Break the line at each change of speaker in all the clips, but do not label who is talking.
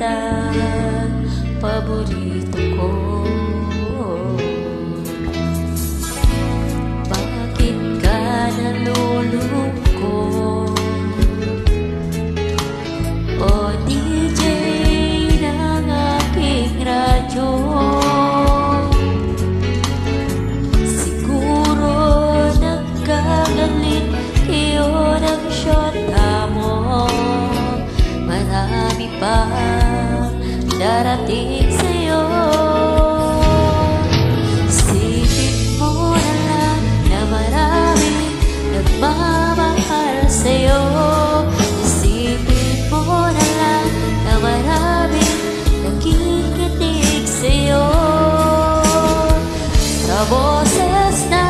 kanta, paborito ko. Bakit ka nalulungkot? O DJ ng aking radyo, siguro nagkagalit iyo ng syota mo. Marami pa darating sa'yo. Isipin mo na lang na maraming nagmamahal sa'yo. Isipin mo na lang na maraming nakikinig sa'yo. Sa boses na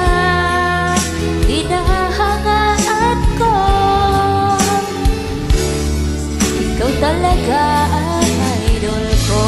hinahangaan ko, ikaw talaga ang idol ko.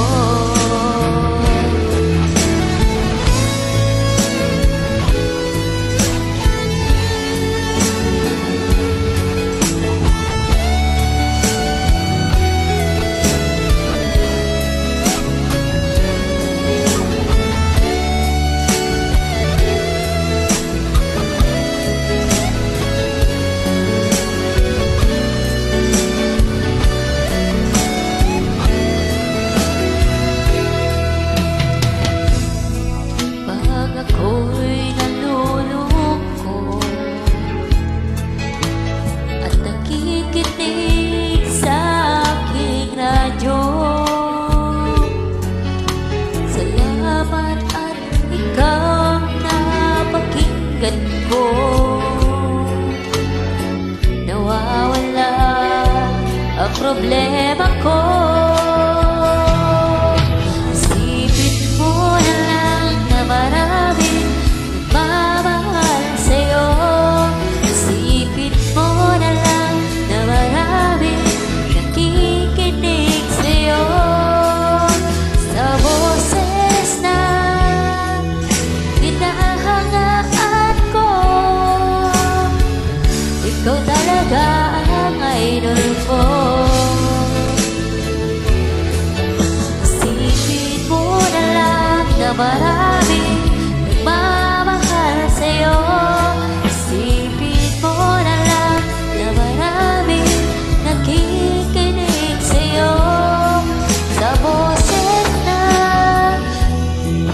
Ako'y nalulungkot at nakikinig sa aking radyo. Salamat at ikaw napakinggan ko. Nawawala ang problema ko. Isipin mo na lang na maraming nagmamahal sa'yo. Isipin mo na lang na maraming nakikinig sa'yo. Sa boses na hinahangaan ko, ikaw talaga ang idol ko. Isipin mo na lang na maraming nagmamahal sa'yo. Isipin mo na lang na maraming nakikinig sa'yo. Sa boses na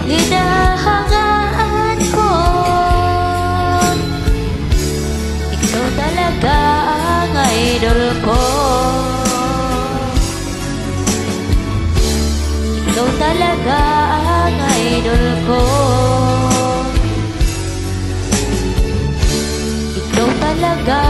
hinahangaan ko, ikaw talaga ang idol ko. Ikaw talaga ang idol ko. Ikaw talaga